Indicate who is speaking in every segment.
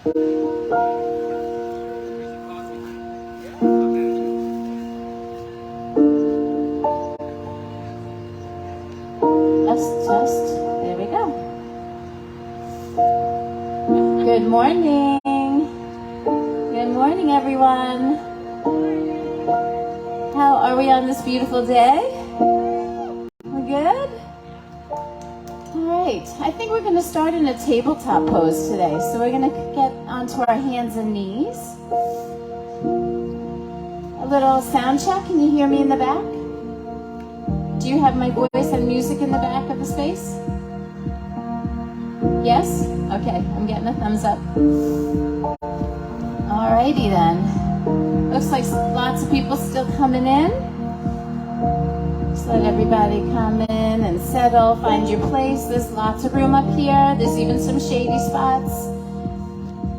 Speaker 1: Just. There we go. Good morning. Good morning, everyone. How are we on this beautiful day? We're good? All right. I think we're going to start in a tabletop pose today. So we're going to get onto our hands and knees. A little sound check. Can you hear me in the back? Do you have my voice and music in the back of the space? Yes? Okay, I'm getting a thumbs up. Alrighty then. Looks like lots of people still coming in. Just let everybody come in and settle, find your place. There's lots of room up here. There's even some shady spots.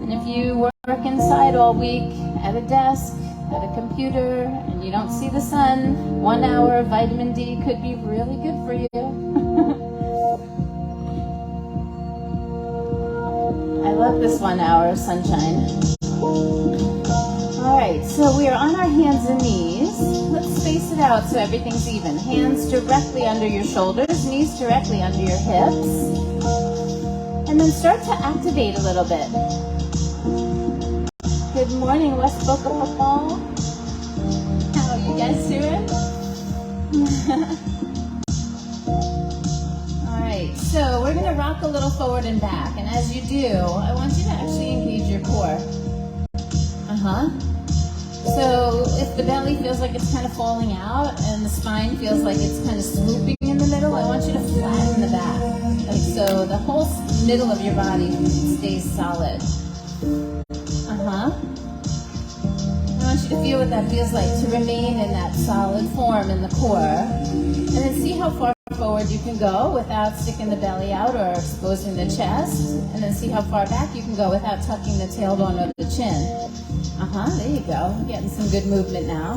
Speaker 1: And if you work inside all week at a desk, at a computer, and you don't see the sun, 1 hour of vitamin D could be really good for you. I love this 1 hour of sunshine. All right, so we are on our hands and knees. Let's space it out so everything's even. Hands directly under your shoulders, knees directly under your hips. And then start to activate a little bit. Good morning, West Boca Football. How are you guys doing? All right, so we're going to rock a little forward and back. And as you do, I want you to actually engage your core. So if the belly feels like it's kind of falling out and the spine feels like it's kind of swooping in the middle, I want you to flatten the back. Like so the whole middle of your body stays solid. I want you to feel what that feels like to remain in that solid form in the core. And then see how far forward you can go without sticking the belly out or exposing the chest. And then see how far back you can go without tucking the tailbone or the chin. There you go. Getting some good movement now.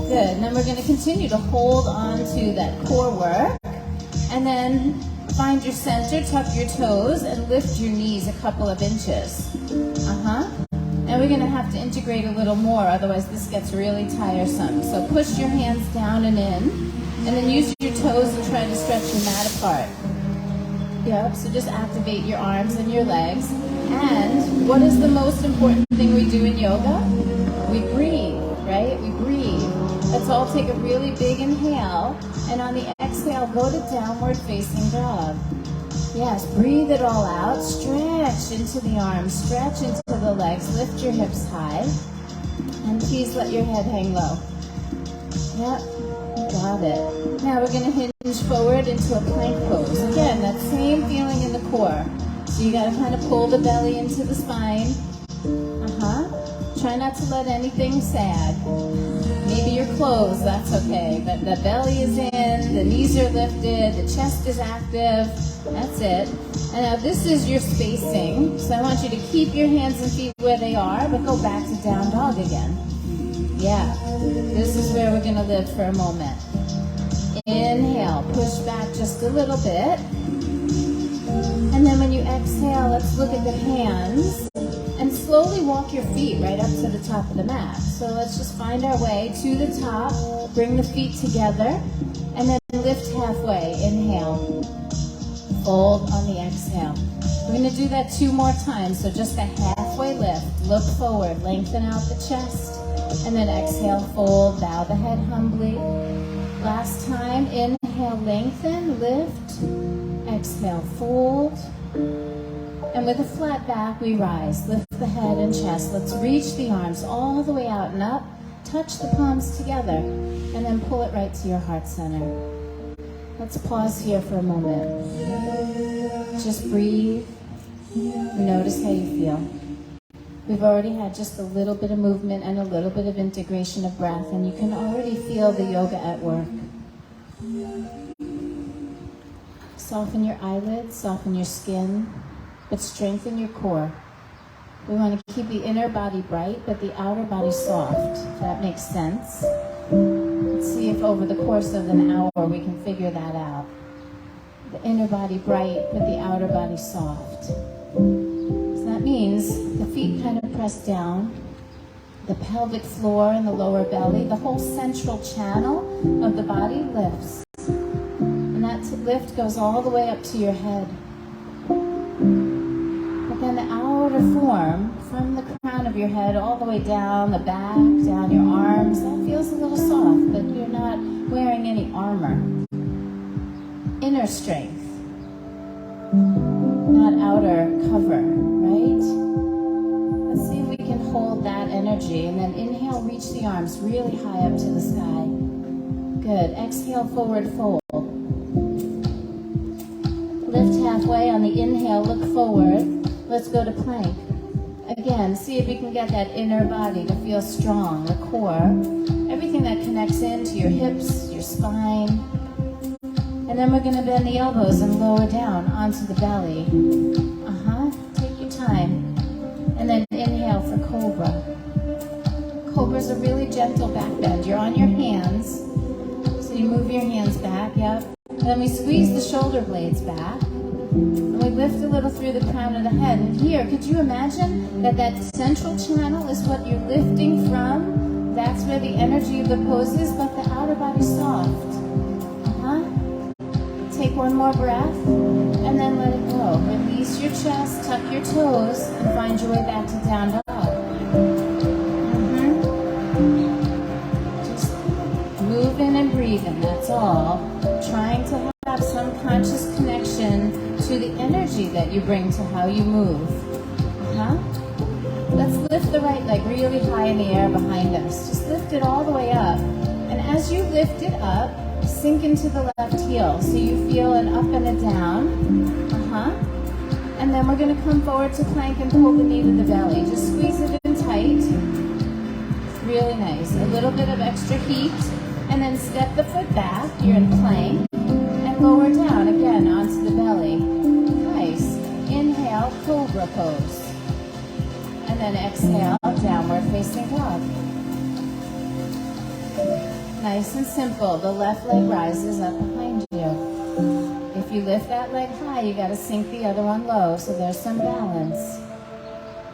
Speaker 1: Good. And then we're going to continue to hold on to that core work. And then find your center, tuck your toes, and lift your knees a couple of inches. And we're going to have to integrate a little more, otherwise this gets really tiresome. So push your hands down and in, and then use your toes and try to stretch your mat apart. Yep, so just activate your arms and your legs. And what is the most important thing we do in yoga? We breathe, right? We breathe. Let's all take a really big inhale, and on the exhale, go to downward facing dog. Yes, breathe it all out. Stretch into the arms, stretch into the legs, lift your hips high, and please let your head hang low. Yep, got it. Now we're going to hinge forward into a plank pose. Again, that same feeling in the core. So you got to kind of pull the belly into the spine. Try not to let anything sag. Maybe your clothes, that's okay. But the belly is in, the knees are lifted, the chest is active. That's it. And now this is your spacing. So I want you to keep your hands and feet where they are, but go back to down dog again. Yeah, this is where we're going to live for a moment. Inhale, push back just a little bit. And then when you exhale, let's look at the hands. And slowly walk your feet right up to the top of the mat. So let's just find our way to the top. Bring the feet together. And then lift halfway. Inhale. Fold on the exhale. We're going to do that 2 more times. So just a halfway lift. Look forward. Lengthen out the chest. And then exhale, fold. Bow the head humbly. Last time. Inhale, lengthen, lift. Exhale, fold. And with a flat back, we rise. Lift the head and chest. Let's reach the arms all the way out and up. Touch the palms together. And then pull it right to your heart center. Let's pause here for a moment. Just breathe. Notice how you feel. We've already had just a little bit of movement and a little bit of integration of breath, and you can already feel the yoga at work. Soften your eyelids, soften your skin, but strengthen your core. We want to keep the inner body bright, but the outer body soft, if that makes sense. Let's see if over the course of an hour we can figure that out. The inner body bright, but the outer body soft. So that means knees, the feet kind of press down, the pelvic floor and the lower belly, the whole central channel of the body lifts. And that lift goes all the way up to your head. But then the outer form, from the crown of your head all the way down the back, down your arms, that feels a little soft, but you're not wearing any armor. Inner strength, not outer cover, right? Let's see if we can hold that energy, and then inhale, reach the arms really high up to the sky. Good. Exhale, forward fold. Lift halfway on the inhale, look forward. Let's go to plank. Again, see if you can get that inner body to feel strong, the core, everything that connects into your hips, your spine. And then we're going to bend the elbows and lower down onto the belly. Take your time. And then inhale for cobra. Cobra's a really gentle back bend. You're on your hands. So you move your hands back, yep. And then we squeeze the shoulder blades back. And we lift a little through the crown of the head. And here, could you imagine that that central channel is what you're lifting from? That's where the energy of the pose is, but the outer body's soft. Take one more breath, and then let it go. Release your chest, tuck your toes, and find your way back to down dog. Just moving and breathing, that's all. Trying to have some conscious connection to the energy that you bring to how you move. Let's lift the right leg really high in the air behind us. Just lift it all the way up. And as you lift it up, sink into the left heel, so you feel an up and a down. And then we're going to come forward to plank and pull the knee to the belly. Just squeeze it in tight. It's really nice. A little bit of extra heat. And then step the foot back. You're in plank. And lower down again onto the belly. Nice. Inhale, cobra pose. And then exhale, downward facing dog. Nice and simple. The left leg rises up behind you. If you lift that leg high, you got to sink the other one low, so there's some balance.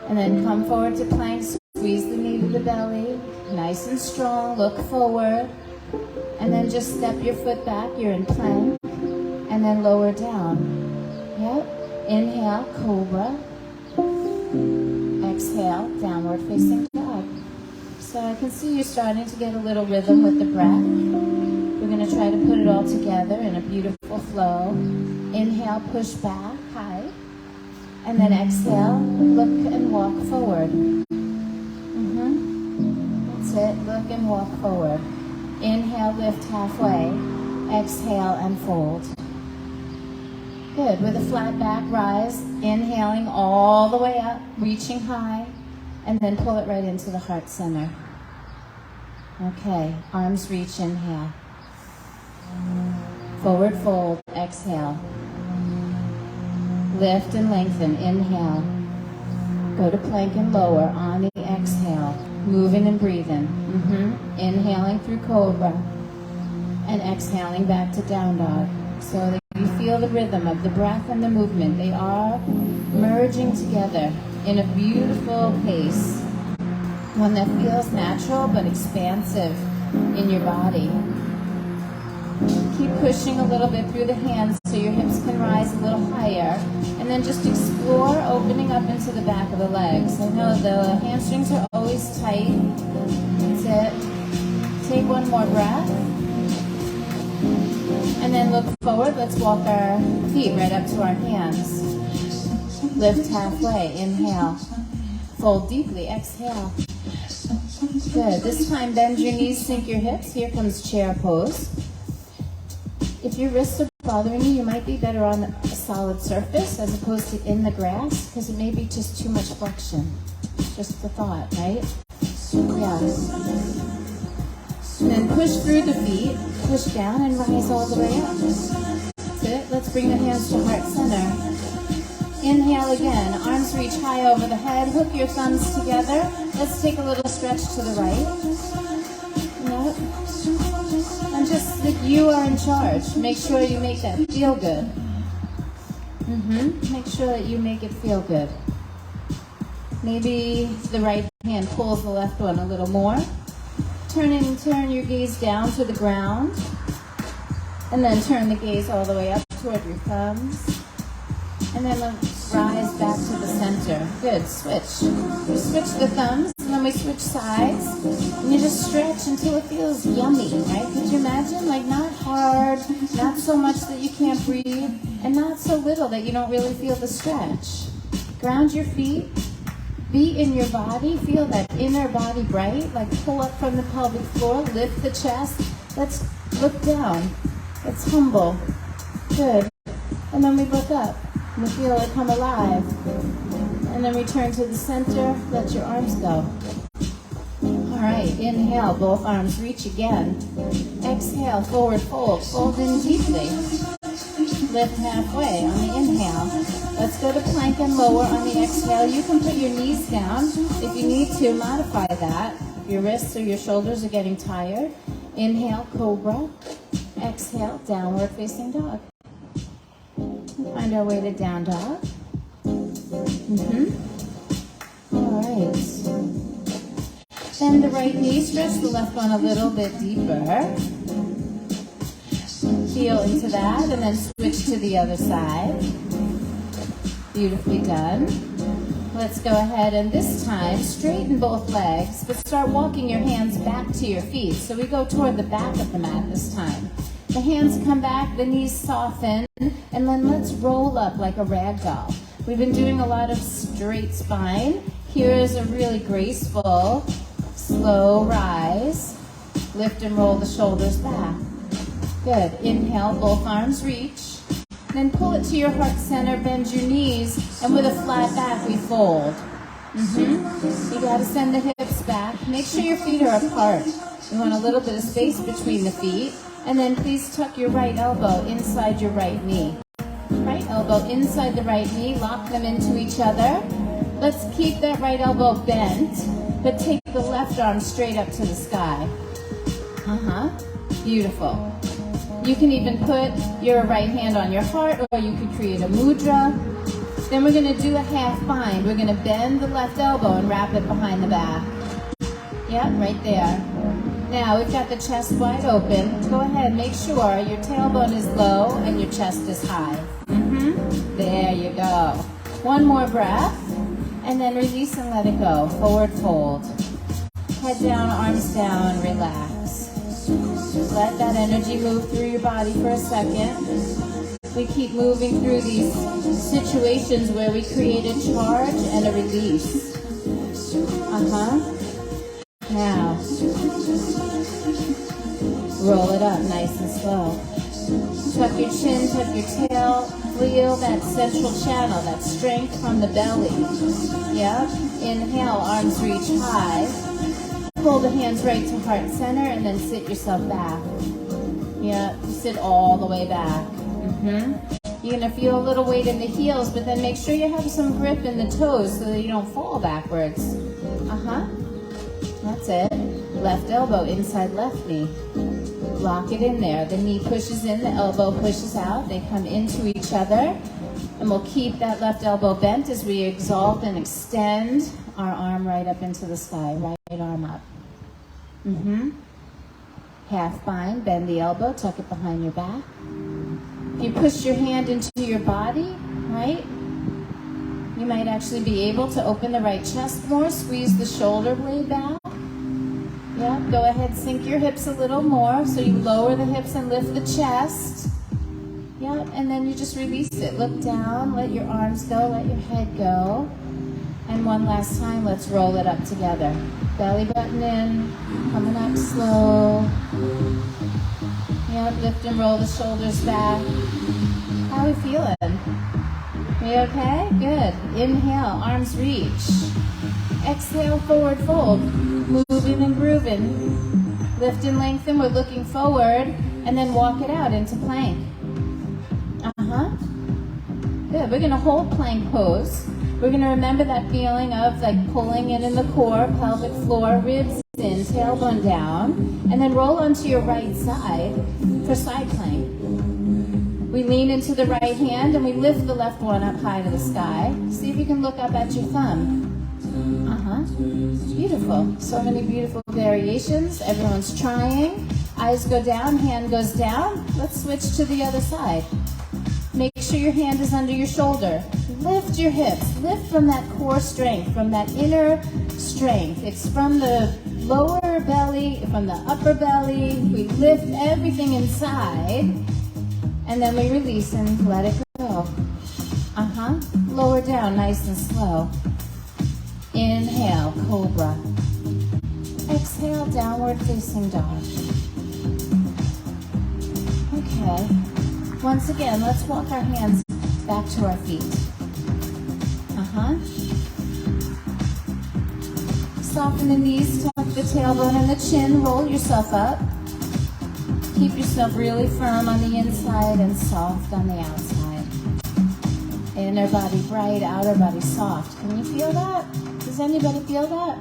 Speaker 1: And then come forward to plank, squeeze the knee to the belly, nice and strong, look forward. And then just step your foot back, you're in plank, and then lower down. Yep. Inhale, cobra. Exhale, downward facing dog. So I can see you're starting to get a little rhythm with the breath. We're going to try to put it all together in a beautiful flow. Inhale, push back, high. And then exhale, look and walk forward. That's it, look and walk forward. Inhale, lift halfway. Exhale and fold. Good, with a flat back, rise. Inhaling all the way up, reaching high. And then pull it right into the heart center. Okay, arms reach, inhale. Forward fold, exhale. Lift and lengthen, inhale. Go to plank and lower on the exhale. Moving and breathing. Inhaling through cobra. And exhaling back to down dog. So that you feel the rhythm of the breath and the movement. They are merging together in a beautiful pace, one that feels natural but expansive in your body. Keep pushing a little bit through the hands so your hips can rise a little higher, and then just explore opening up into the back of the legs. I know the hamstrings are always tight. That's it. Take one more breath, and then look forward. Let's walk our feet right up to our hands. Lift halfway, inhale. Fold deeply, exhale. Good. This time bend your knees, sink your hips. Here comes chair pose. If your wrists are bothering you, you might be better on a solid surface as opposed to in the grass, because it may be just too much flexion. Just the thought, right? Yes. And then push through the feet, push down and rise all the way up. That's it. Let's bring the hands to heart center. Inhale again, arms reach high over the head, hook your thumbs together. Let's take a little stretch to the right. Yep. And just that you are in charge. Make sure you make that feel good. Make sure that you make it feel good. Maybe the right hand pulls the left one a little more. Turn your gaze down to the ground. And then turn the gaze all the way up toward your thumbs. And then rise back to the center. Good, switch. We switch the thumbs, and then we switch sides. And you just stretch until it feels yummy, right? Could you imagine? Like not hard, not so much that you can't breathe, and not so little that you don't really feel the stretch. Ground your feet. Be in your body. Feel that inner body bright. Like pull up from the pelvic floor. Lift the chest. Let's look down. Let's humble. Good. And then we look up. And we feel it come alive. And then return to the center. Let your arms go. All right. Inhale. Both arms reach again. Exhale. Forward fold. Fold in deeply. Lift halfway on the inhale. Let's go to plank and lower on the exhale. You can put your knees down. If you need to, modify that. Your wrists or your shoulders are getting tired. Inhale, cobra. Exhale, downward facing dog. Find our way to down dog. All right. Bend the right knee, stretch the left one a little bit deeper. Feel into that, and then switch to the other side. Beautifully done. Let's go ahead and this time straighten both legs, but start walking your hands back to your feet. So we go toward the back of the mat this time. The hands come back, the knees soften, and then let's roll up like a rag doll. We've been doing a lot of straight spine. Here is a really graceful, slow rise. Lift and roll the shoulders back. Good. Inhale, both arms reach. Then pull it to your heart center, bend your knees, and with a flat back, we fold. You got to send the hips back. Make sure your feet are apart. You want a little bit of space between the feet. And then please tuck your right elbow inside your right knee. Right elbow inside the right knee. Lock them into each other. Let's keep that right elbow bent, but take the left arm straight up to the sky. Beautiful. You can even put your right hand on your heart, or you could create a mudra. Then we're going to do a half bind. We're going to bend the left elbow and wrap it behind the back. Yep, right there. Now we've got the chest wide open. Go ahead, make sure your tailbone is low and your chest is high. There you go. One more breath, and then release and let it go. Forward fold. Head down, arms down, relax. Let that energy move through your body for a second. We keep moving through these situations where we create a charge and a release. Now, roll it up nice and slow. Tuck your chin, tuck your tail. Feel that central channel, that strength from the belly. Yep. Inhale, arms reach high. Pull the hands right to heart center and then sit yourself back. Yeah, sit all the way back. You're going to feel a little weight in the heels, but then make sure you have some grip in the toes so that you don't fall backwards. That's it. Left elbow inside left knee. Lock it in there. The knee pushes in, the elbow pushes out. They come into each other. And we'll keep that left elbow bent as we exalt and extend our arm right up into the sky. Right arm up. Half bind, bend the elbow, tuck it behind your back. You push your hand into your body, right? You might actually be able to open the right chest more, squeeze the shoulder blade back. Yep, go ahead, sink your hips a little more, so you lower the hips and lift the chest. Yep, and then you just release it. Look down, let your arms go, let your head go. And one last time, let's roll it up together. Belly button in, coming up slow. Yep, lift and roll the shoulders back. How are we feeling? We okay? Good. Inhale, arms reach. Exhale, forward fold. Moving and grooving. Lift and lengthen, we're looking forward. And then walk it out into plank. Good, we're going to hold plank pose. We're going to remember that feeling of like pulling in the core, pelvic floor, ribs in, tailbone down, and then roll onto your right side for side plank. We lean into the right hand and we lift the left one up high to the sky. See if you can look up at your thumb. Beautiful. So many beautiful variations. Everyone's trying. Eyes go down, hand goes down. Let's switch to the other side. Make sure your hand is under your shoulder. Lift your hips. Lift from that core strength, from that inner strength. It's from the lower belly, from the upper belly. We lift everything inside, and then we release and let it go. Lower down, nice and slow. Inhale, cobra. Exhale, downward facing dog. Okay. Once again, let's walk our hands back to our feet. Soften the knees, tuck the tailbone and the chin, roll yourself up. Keep yourself really firm on the inside and soft on the outside. Inner body bright, outer body soft. Can you feel that? Does anybody feel that?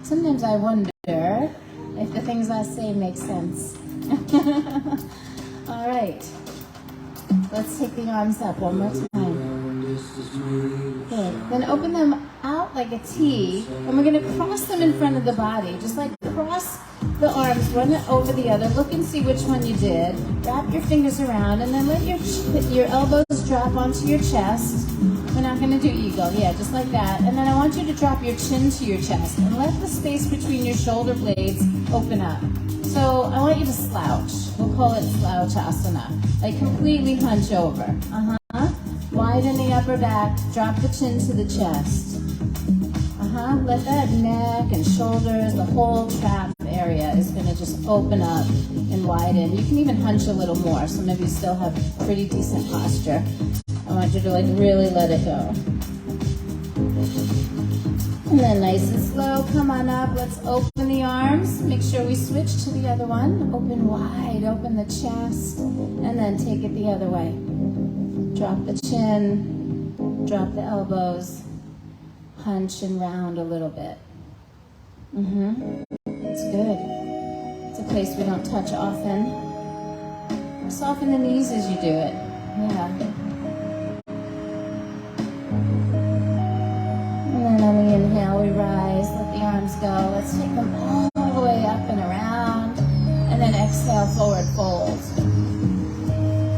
Speaker 1: Sometimes I wonder if the things I say make sense. All right. Let's take the arms up one more time. Good. Then open them out like a T, and we're going to cross them in front of the body. Just like cross the arms, one over the other. Look and see which one you did. Wrap your fingers around, and then let your elbows drop onto your chest. We're not going to do eagle. Yeah, just like that. And then I want you to drop your chin to your chest, and let the space between your shoulder blades open up. So I want you to slouch. We'll call it slouchasana. Like completely hunch over. Widen the upper back. Drop the chin to the chest. Let that neck and shoulders, the whole trap area is going to just open up and widen. You can even hunch a little more. Some of you still have pretty decent posture. I want you to like really let it go. And then nice and slow, come on up. Let's open the arms. Make sure we switch to the other one. Open wide, open the chest, and then take it the other way. Drop the chin, drop the elbows, hunch and round a little bit. It's good. It's a place we don't touch often. Soften the knees as you do it. Yeah. And then on the inhale, we rise, let the arms go. Let's take them all the way up and around. And then exhale, forward fold.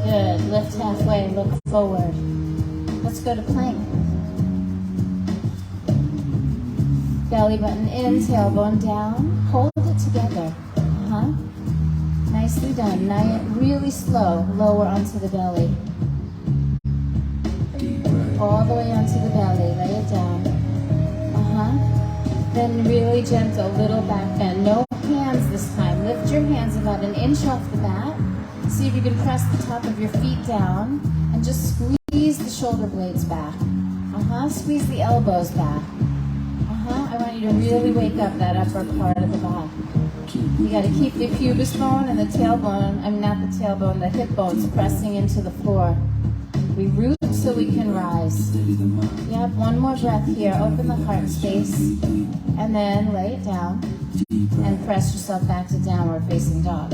Speaker 1: Good. Lift halfway, look forward. Let's go to plank. Belly button in, tailbone down. Hold it together. Nicely done. Now really slow. Lower onto the belly. All the way onto the belly. Lay it down. Then really gentle, little back bend. No hands this time. Lift your hands about an inch off the mat. See if you can press the top of your feet down and just squeeze the shoulder blades back. Squeeze the elbows back. I want you to really wake up that upper part of the back. You got to keep the pubis bone and the tailbone, not the tailbone, the hip bones pressing into the floor. We root so we can rise. Yep, one more breath here. Open the heart space and then lay it down and press yourself back to downward facing dog.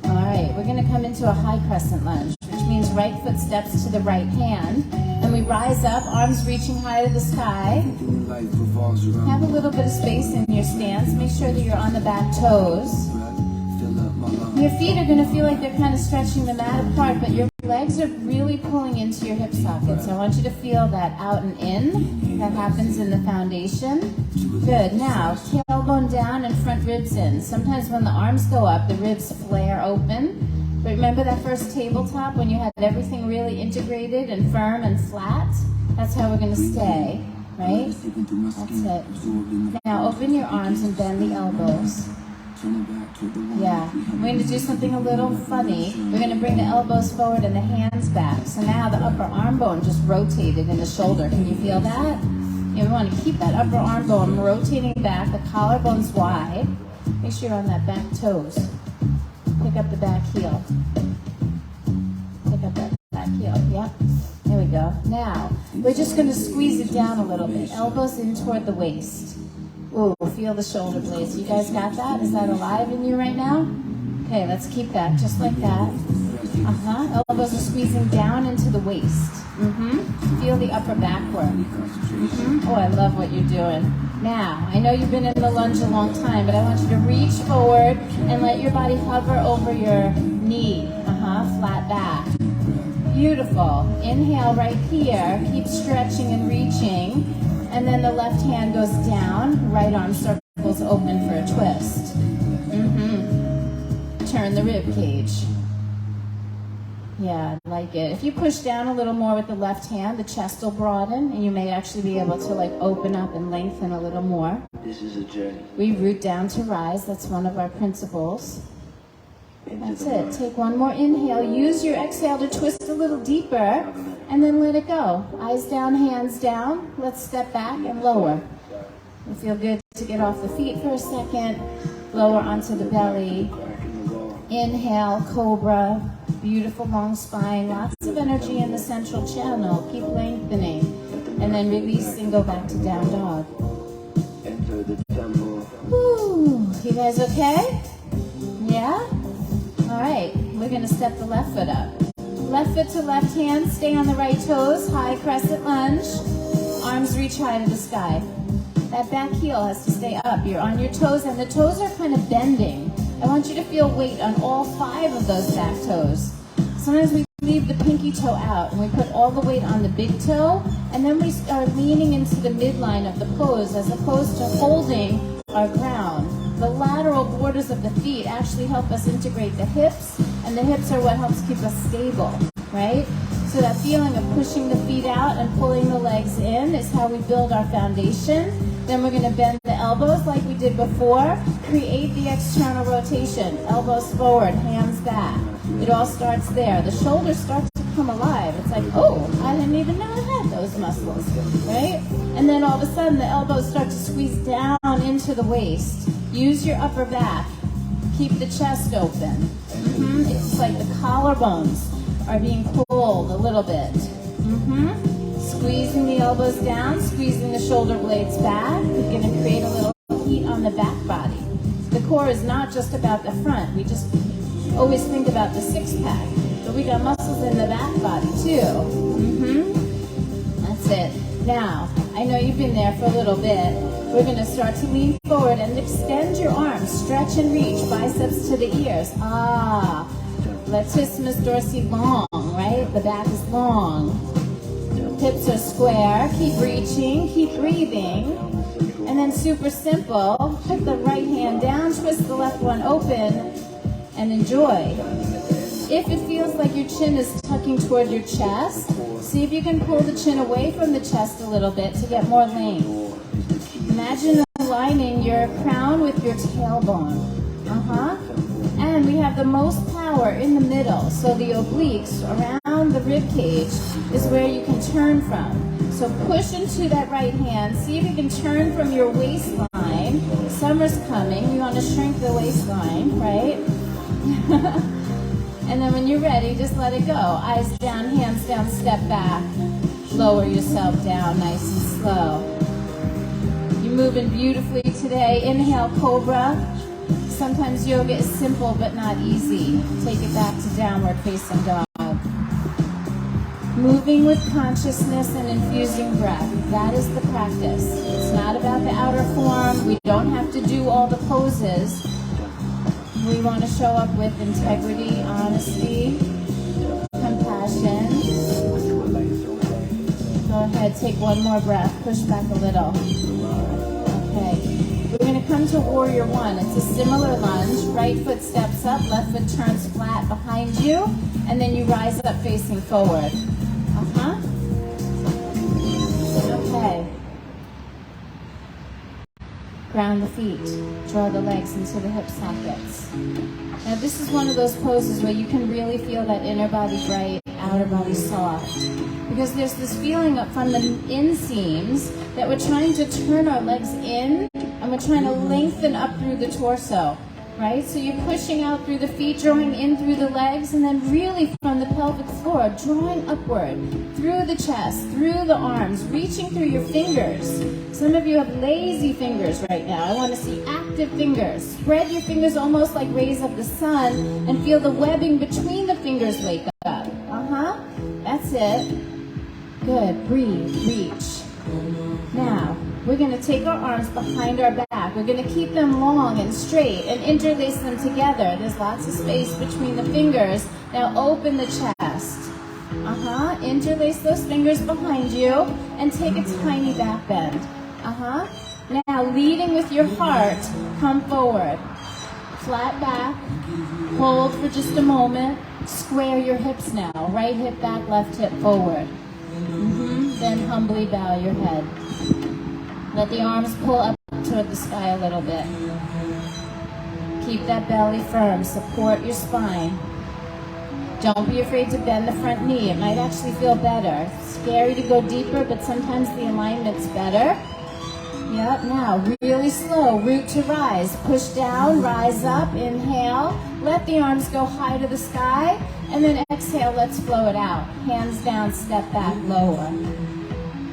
Speaker 1: All right, we're going to come into a high crescent lunge, which means right foot steps to the right hand. And we rise up, arms reaching high to the sky. Have a little bit of space in your stance. Make sure that you're on the back toes. Your feet are going to feel like they're kind of stretching the mat apart, but your legs are really pulling into your hip sockets. I want you to feel that out and in. That happens in the foundation. Good. Now, tailbone down and front ribs in. Sometimes when the arms go up, the ribs flare open. But remember that first tabletop when you had everything really integrated and firm and flat? That's how we're going to stay, right? That's it. Now open your arms and bend the elbows. Yeah, we're going to do something a little funny. We're going to bring the elbows forward and the hands back. So now the upper arm bone just rotated in the shoulder. Can you feel that? Yeah, we want to keep that upper arm bone rotating back. The collarbone's wide. Make sure you're on that back toes. Pick up the back heel. Pick up that back heel. Yep. There we go. Now, we're just going to squeeze it down a little bit. Elbows in toward the waist. Ooh, feel the shoulder blades. You guys got that? Is that alive in you right now? Okay, let's keep that just like that. Elbows are squeezing down into the waist. Feel the upper back work. Oh, I love what you're doing. Now, I know you've been in the lunge a long time, but I want you to reach forward and let your body hover over your knee. Flat back. Beautiful. Inhale right here. Keep stretching and reaching. And then the left hand goes down. Right arm circles open for a twist. Turn the rib cage. Yeah, I like it. If you push down a little more with the left hand, the chest will broaden, and you may actually be able to like open up and lengthen a little more.
Speaker 2: This is a journey.
Speaker 1: We root down to rise. That's one of our principles. That's it. Take one more inhale. Use your exhale to twist a little deeper, and then let it go. Eyes down, hands down. Let's step back and lower. It'll feel good to get off the feet for a second. Lower onto the belly. Inhale, cobra. Beautiful long spine. Lots of energy in the central channel. Keep lengthening. And then releasing, go back to down dog.
Speaker 2: Enter the temple.
Speaker 1: Woo. You guys okay? Yeah? All right. We're going to step the left foot up. Left foot to left hand. Stay on the right toes. High crescent lunge. Arms reach high to the sky. That back heel has to stay up. You're on your toes, and the toes are kind of bending. I want you to feel weight on all 5 of those back toes. Sometimes we leave the pinky toe out, and we put all the weight on the big toe, and then we start leaning into the midline of the pose as opposed to holding our ground. The lateral borders of the feet actually help us integrate the hips, and the hips are what helps keep us stable, right? So that feeling of pushing the feet out and pulling the legs in is how we build our foundation. Then we're going to bend the elbows like we did before. Create the external rotation. Elbows forward, hands back. It all starts there. The shoulders start to come alive. It's like, oh, I didn't even know I had those muscles, right? And then all of a sudden the elbows start to squeeze down into the waist. Use your upper back. Keep the chest open. It's like the collarbones are being pulled a little bit. Squeezing the elbows down, squeezing the shoulder blades back. We're going to create a little heat on the back body. The core is not just about the front. We just always think about the six-pack, but we got muscles in the back body too. That's it. Now, I know you've been there for a little bit. We're going to start to lean forward and extend your arms. Stretch and reach, biceps to the ears. Latissimus dorsi long, right? The back is long. Hips are square. Keep reaching, keep breathing. And then super simple, put the right hand down, twist the left one open, and enjoy. If it feels like your chin is tucking toward your chest, see if you can pull the chin away from the chest a little bit to get more length. Imagine aligning your crown with your tailbone. And we have the most power in the middle, so the obliques around the rib cage is where you can turn from. So push into that right hand. See if you can turn from your waistline. Summer's coming. You want to shrink the waistline, right? And then when you're ready, just let it go. Eyes down, hands down, step back. Lower yourself down nice and slow. You're moving beautifully today. Inhale, cobra. Sometimes yoga is simple but not easy. Take it back to downward facing dog. Moving with consciousness and infusing breath. That is the practice. It's not about the outer form. We don't have to do all the poses. We want to show up with integrity, honesty, compassion. Go ahead, take one more breath. Push back a little. Okay. We're going to come to warrior one. It's a similar lunge. Right foot steps up, left foot turns flat behind you, and then you rise up facing forward. Okay. Ground the feet. Draw the legs into the hip sockets. Now this is one of those poses where you can really feel that inner body bright, outer body soft. Because there's this feeling up from the inseams that we're trying to turn our legs in, and we're trying to lengthen up through the torso, right? So you're pushing out through the feet, drawing in through the legs, and then really from the pelvic floor, drawing upward, through the chest, through the arms, reaching through your fingers. Some of you have lazy fingers right now. I want to see active fingers. Spread your fingers almost like rays of the sun, and feel the webbing between the fingers wake up. That's it. Good. Breathe. Reach. Now, we're going to take our arms behind our back. We're going to keep them long and straight and interlace them together. There's lots of space between the fingers. Now open the chest. Interlace those fingers behind you and take a tiny back bend. Now, leading with your heart, come forward. Flat back. Hold for just a moment. Square your hips now. Right hip back, left hip forward. Then humbly bow your head. Let the arms pull up toward the sky a little bit. Keep that belly firm. Support your spine. Don't be afraid to bend the front knee. It might actually feel better. It's scary to go deeper, but sometimes the alignment's better. Yep, now really slow. Root to rise. Push down, rise up, inhale. Let the arms go high to the sky. And then exhale, let's flow it out. Hands down, step back, lower.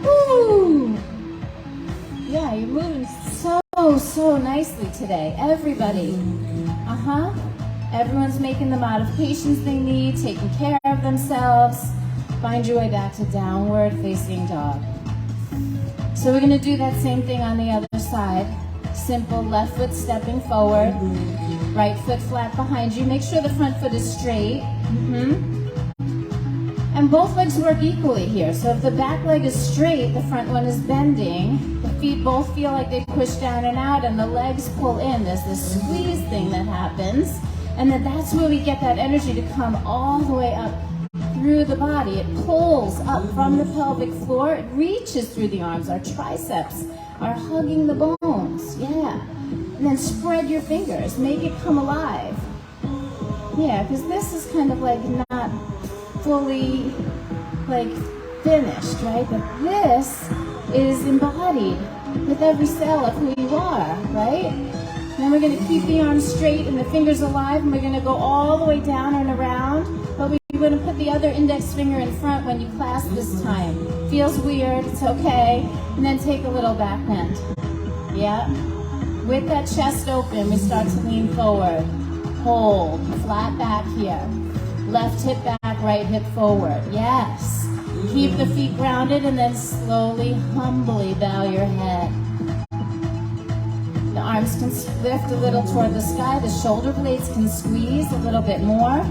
Speaker 1: Woo! Yeah, you're moving so nicely today. Everybody. Everyone's making the modifications they need, taking care of themselves. Find your way back to downward facing dog. So we're going to do that same thing on the other side. Simple left foot stepping forward. Right foot flat behind you. Make sure the front foot is straight. And both legs work equally here. So if the back leg is straight, the front one is bending. The feet both feel like they push down and out, and the legs pull in. There's this squeeze thing that happens. And then that's where we get that energy to come all the way up through the body. It pulls up from the pelvic floor. It reaches through the arms. Our triceps are hugging the bones. Yeah. And then spread your fingers. Make it come alive. Yeah, because this is kind of like not fully like finished, right? But this is embodied with every cell of who you are, right? Then we're going to keep the arms straight and the fingers alive, and we're going to go all the way down and around, but we're going to put the other index finger in front when you clasp this time. Feels weird, it's okay. And then take a little back bend. Yeah. With that chest open, we start to lean forward. Hold, flat back here. Left hip back, right hip forward. Yes. Keep the feet grounded and then slowly, humbly bow your head. The arms can lift a little toward the sky. The shoulder blades can squeeze a little bit more.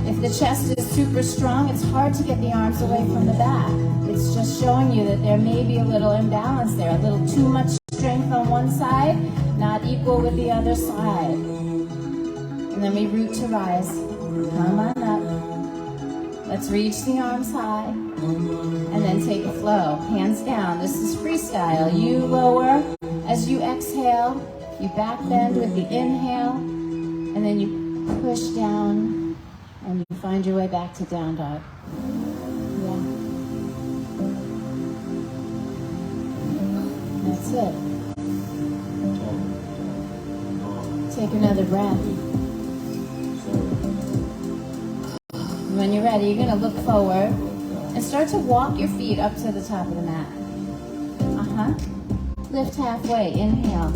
Speaker 1: If the chest is super strong, it's hard to get the arms away from the back. It's just showing you that there may be a little imbalance there, a little too much strength on one side, not equal with the other side. And then we root to rise. Come on up. Let's reach the arms high. And then take a flow. Hands down. This is freestyle. You lower. As you exhale, you back bend with the inhale. And then you push down. And you find your way back to down dog. Yeah. That's it. Take another breath. When you're ready, you're going to look forward and start to walk your feet up to the top of the mat. Lift halfway, inhale.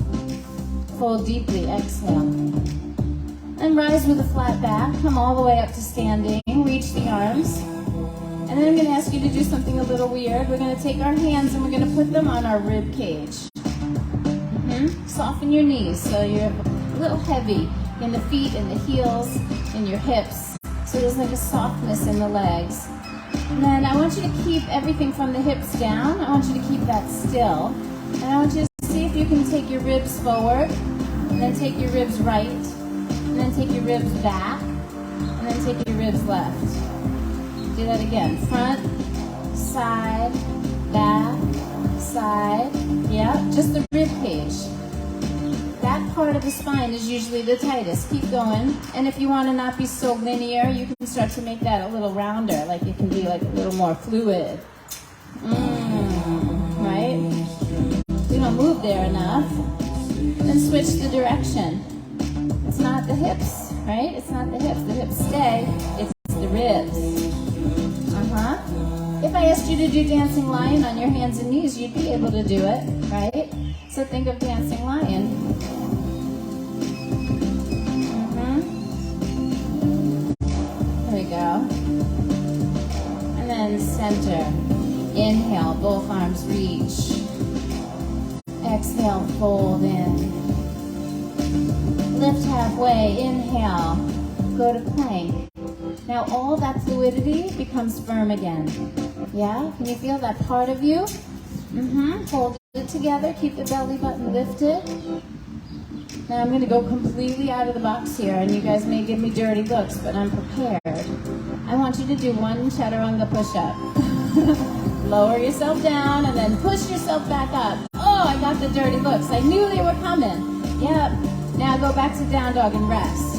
Speaker 1: Fold deeply, exhale. And rise with a flat back. Come all the way up to standing. Reach the arms. And then I'm going to ask you to do something a little weird. We're going to take our hands and we're going to put them on our rib cage. Soften your knees so you're a little heavy in the feet and the heels and your hips. So there's like a softness in the legs. And then I want you to keep everything from the hips down. I want you to keep that still. And I want you to see if you can take your ribs forward, and then take your ribs right, and then take your ribs back, and then take your ribs left. Do that again. Front, side, back, side. Yeah, just the rib cage. That part of the spine is usually the tightest. Keep going. And if you want to not be so linear, you can start to make that a little rounder, like it can be like a little more fluid. Right? We don't move there enough. Then switch the direction. It's not the hips, right? It's not the hips. The hips stay. It's the ribs. If I asked you to do dancing lion on your hands and knees, you'd be able to do it, right? So think of dancing lion. There we go. And then center. Inhale, both arms reach. Exhale, fold in. Lift halfway, inhale, go to plank. Now all that fluidity becomes firm again. Yeah, can you feel that part of you? Hold it together, keep the belly button lifted. Now I'm going to go completely out of the box here, and you guys may give me dirty looks, but I'm prepared. I want you to do one chaturanga push-up. Lower yourself down and then push yourself back up. Oh, I got the dirty looks. I knew they were coming. Yep. Now go back to down dog and rest.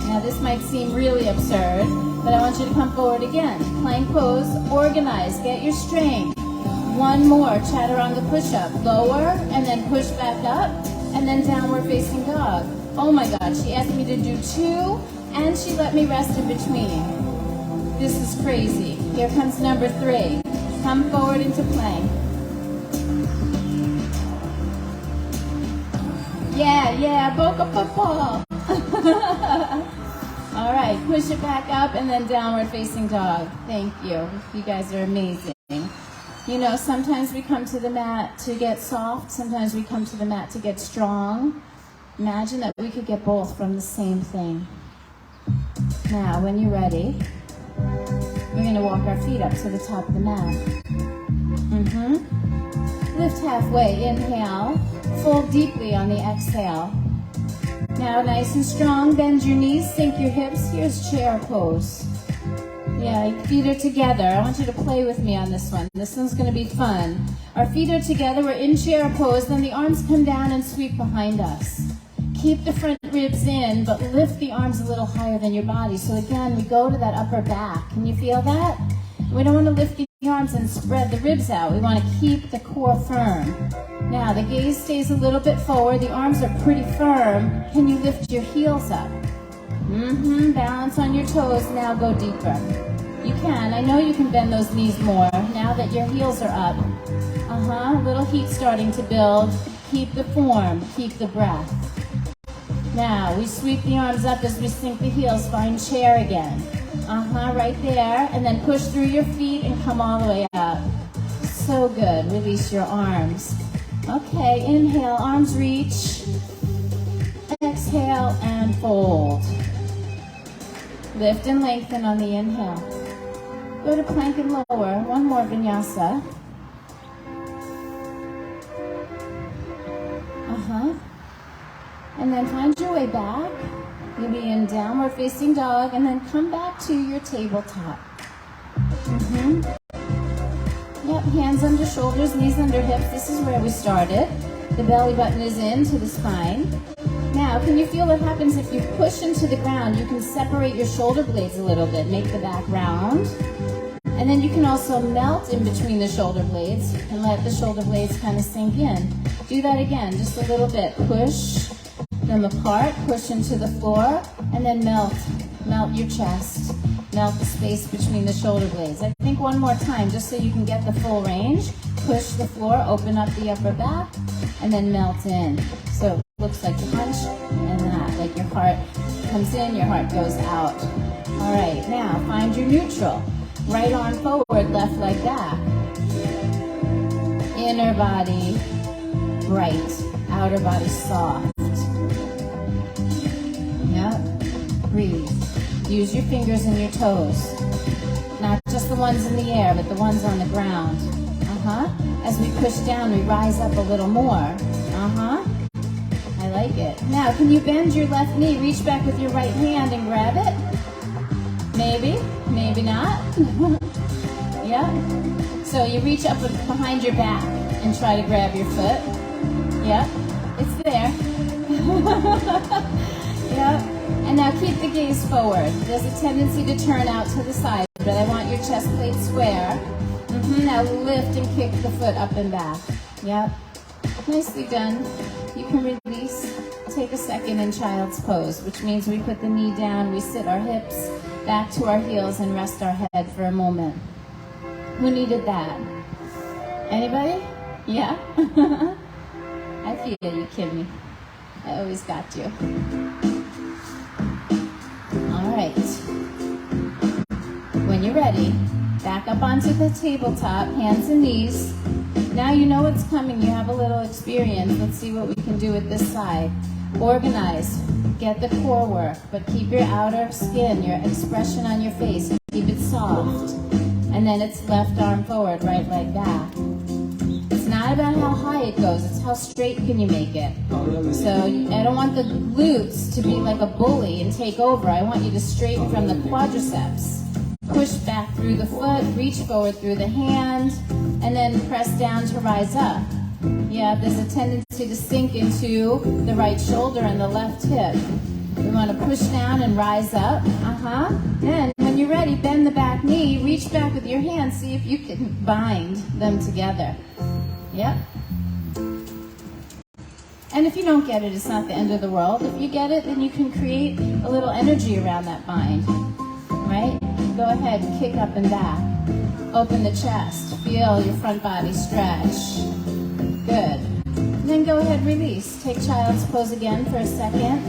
Speaker 1: Now this might seem really absurd, but I want you to come forward again. Plank pose, organize, get your strength. One more chaturanga push-up. Lower and then push back up and then downward facing dog. Oh my God, she asked me to do 2 and she let me rest in between. This is crazy. Here comes number 3. Come forward into plank. Yeah, boca football. All right, push it back up and then downward facing dog. Thank you. You guys are amazing. You know, sometimes we come to the mat to get soft. Sometimes we come to the mat to get strong. Imagine that we could get both from the same thing. Now, when you're ready, we're going to walk our feet up to the top of the mat. Lift halfway, inhale. Fold deeply on the exhale. Now, nice and strong, bend your knees, sink your hips. Here's chair pose. Yeah, your feet are together. I want you to play with me on this one. This one's going to be fun. Our feet are together. We're in chair pose. Then the arms come down and sweep behind us. Keep the front ribs in, but lift the arms a little higher than your body. So again, we go to that upper back. Can you feel that? We don't want to lift the arms and spread the ribs out. We want to keep the core firm. Now, the gaze stays a little bit forward. The arms are pretty firm. Can you lift your heels up? Balance on your toes. Now go deeper. You can. I know you can bend those knees more now that your heels are up. Little heat starting to build. Keep the form. Keep the breath. Now, we sweep the arms up as we sink the heels. Find chair again. Right there. And then push through your feet and come all the way up. So good. Release your arms. Okay, inhale, arms reach. Exhale and fold. Lift and lengthen on the inhale. Go to plank and lower. One more vinyasa. And then find your way back. You'll be in downward facing dog and then come back to your tabletop. Yep, hands under shoulders, knees under hips. This is where we started. The belly button is into the spine. Now, can you feel what happens if you push into the ground? You can separate your shoulder blades a little bit, make the back round. And then you can also melt in between the shoulder blades and let the shoulder blades kind of sink in. Do that again, just a little bit. Push them apart, push into the floor, and then melt your chest. Melt the space between the shoulder blades. I think one more time, just so you can get the full range. Push the floor, open up the upper back, and then melt in. So it looks like punch and that, like your heart comes in, your heart goes out. All right, now find your neutral. Right arm forward, left leg back. Inner body bright, outer body soft. Yep, breathe. Use your fingers and your toes. Not just the ones in the air, but the ones on the ground. As we push down, we rise up a little more. I like it. Now, can you bend your left knee? Reach back with your right hand and grab it. Maybe, maybe not. Yeah. So you reach up behind your back and try to grab your foot. Yep, it's there. Yep. And now keep the gaze forward. There's a tendency to turn out to the side, but I want your chest plate square. Now lift and kick the foot up and back. Yep. Nicely done. You can release. Take a second in child's pose, which means we put the knee down, we sit our hips back to our heels and rest our head for a moment. Who needed that? Anybody? Yeah? I feel you, Kimmy. I always got you. All right. When you're you're ready, back up onto the tabletop, hands and knees. Now you know what's coming. You have a little experience. Let's see what we can do with this side. Organize. Get the core work, but keep your outer skin, your expression on your face. Keep it soft. And then it's left arm forward, right leg back. It's not about how high it goes. It's how straight can you make it. So I don't want the glutes to be like a bully and take over. I want you to straighten from the quadriceps. Push back through the foot, reach forward through the hand, and then press down to rise up. Yeah, there's a tendency to sink into the right shoulder and the left hip. We want to push down and rise up. And when you're ready, bend the back knee, reach back with your hands, see if you can bind them together. Yep. And if you don't get it, it's not the end of the world. If you get it, then you can create a little energy around that bind. Right? Go ahead and kick up and back. Open the chest. Feel your front body stretch. Good. And then go ahead, release. Take child's pose again for a second.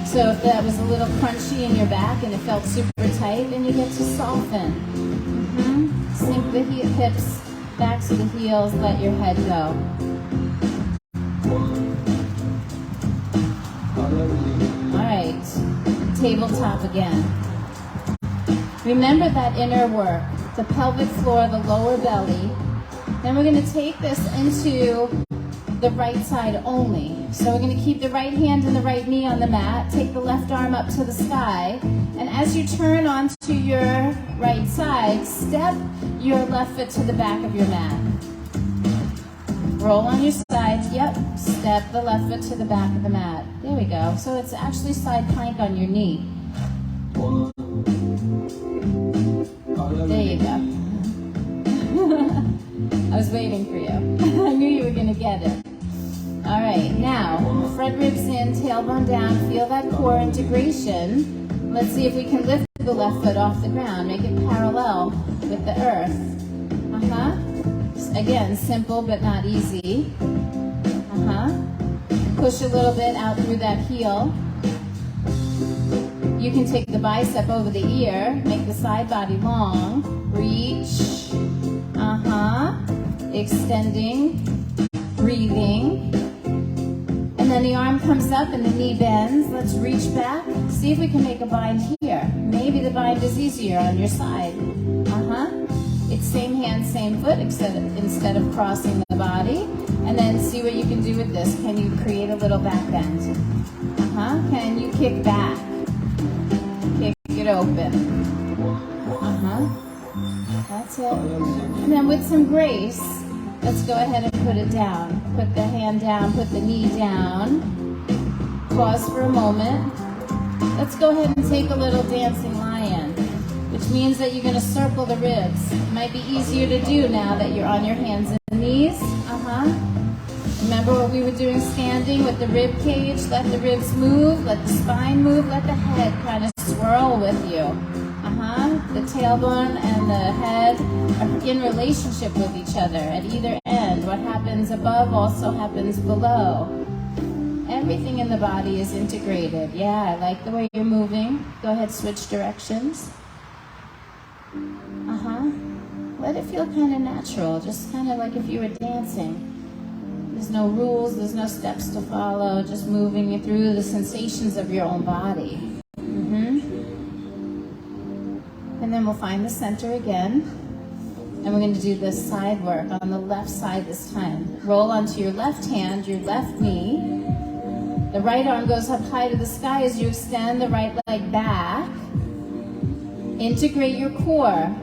Speaker 1: So if that was a little crunchy in your back and it felt super tight, then you get to soften. Sink the hips back to the heels. Let your head go. All right. Tabletop again. Remember that inner work, the pelvic floor, the lower belly. Then we're going to take this into the right side only. So we're going to keep the right hand and the right knee on the mat, take the left arm up to the sky, and as you turn onto your right side, step your left foot to the back of your mat. Roll on your sides, yep, step the left foot to the back of the mat. There we go. So it's actually side plank on your knee. There you go. I was waiting for you. I knew you were going to get it. All right, now, front ribs in, tailbone down. Feel that core integration. Let's see if we can lift the left foot off the ground. Make it parallel with the earth. Again, simple but not easy. Push a little bit out through that heel. You can take the bicep over the ear, make the side body long, reach, extending, breathing, and then the arm comes up and the knee bends. Let's reach back, see if we can make a bind here. Maybe the bind is easier on your side. It's same hand, same foot, instead of crossing the body, and then see what you can do with this. Can you create a little back bend? Can you kick back? Kick it open. That's it. And then with some grace, let's go ahead and put it down. Put the hand down, put the knee down. Pause for a moment. Let's go ahead and take a little dancing lion, which means that you're going to circle the ribs. It might be easier to do now that you're on your hands and knees. Remember what we were doing standing with the rib cage? Let the ribs move, let the spine move, let the head kind of swirl with you. The tailbone and the head are in relationship with each other at either end. What happens above also happens below. Everything in the body is integrated. Yeah, I like the way you're moving. Go ahead, switch directions. Let it feel kind of natural, just kind of like if you were dancing. There's no rules, there's no steps to follow, just moving you through the sensations of your own body. And then we'll find the center again. And we're going to do this side work on the left side this time. Roll onto your left hand, your left knee. The right arm goes up high to the sky as you extend the right leg back. Integrate your core.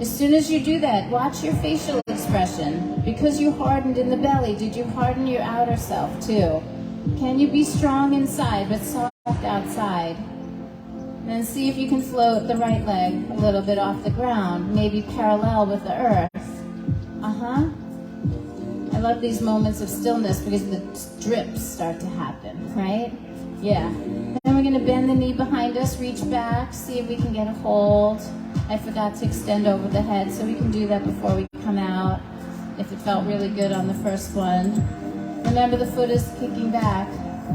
Speaker 1: As soon as you do that, watch your facial expression. Because you hardened in the belly, did you harden your outer self too? Can you be strong inside but soft outside? And then see if you can float the right leg a little bit off the ground, maybe parallel with the earth. I love these moments of stillness because the drips start to happen, right? Yeah. Then we're going to bend the knee behind us, reach back, see if we can get a hold. I forgot to extend over the head, so we can do that before we come out, if it felt really good on the first one. Remember, the foot is kicking back.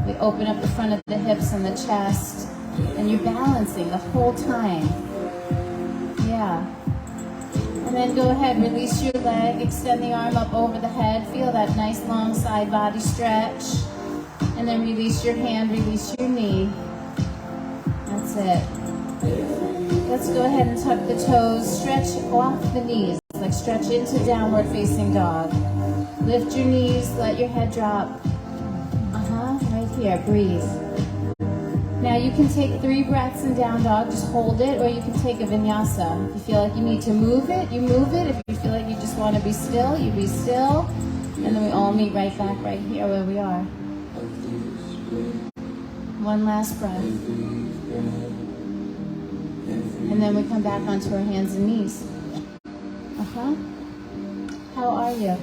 Speaker 1: We open up the front of the hips and the chest, and you're balancing the whole time. Yeah. And then go ahead, release your leg, extend the arm up over the head. Feel that nice long side body stretch. And then release your hand, release your knee. That's it. Let's go ahead and tuck the toes, stretch off the knees, like stretch into downward facing dog. Lift your knees, let your head drop. Right here, breathe. Now you can take 3 breaths in down dog, just hold it, or you can take a vinyasa. If you feel like you need to move it, you move it. If you feel like you just want to be still, you be still. And then we all meet right back right here where we are. One last breath. And then we come back onto our hands and knees. How are you?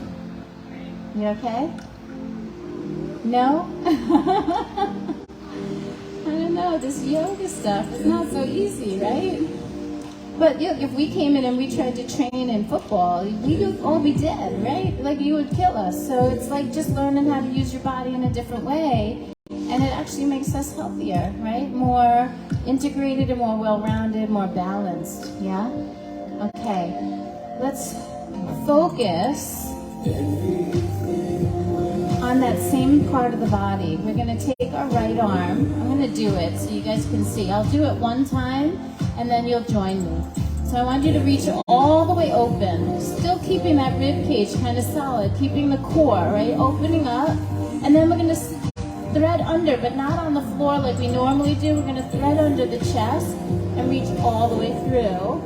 Speaker 1: You okay? No? I don't know, this yoga stuff is not so easy, right? But if we came in and we tried to train in football, we would all be dead, right? Like you would kill us. So it's like just learning how to use your body in a different way. And it actually makes us healthier, right? More integrated and more well-rounded, more balanced, yeah? Okay, let's focus on that same part of the body. We're going to take our right arm. I'm going to do it so you guys can see. I'll do it one time, and then you'll join me. So I want you to reach all the way open, still keeping that rib cage kind of solid, keeping the core, right, opening up. And then we're going to thread under, but not on the floor like we normally do. We're going to thread under the chest and reach all the way through.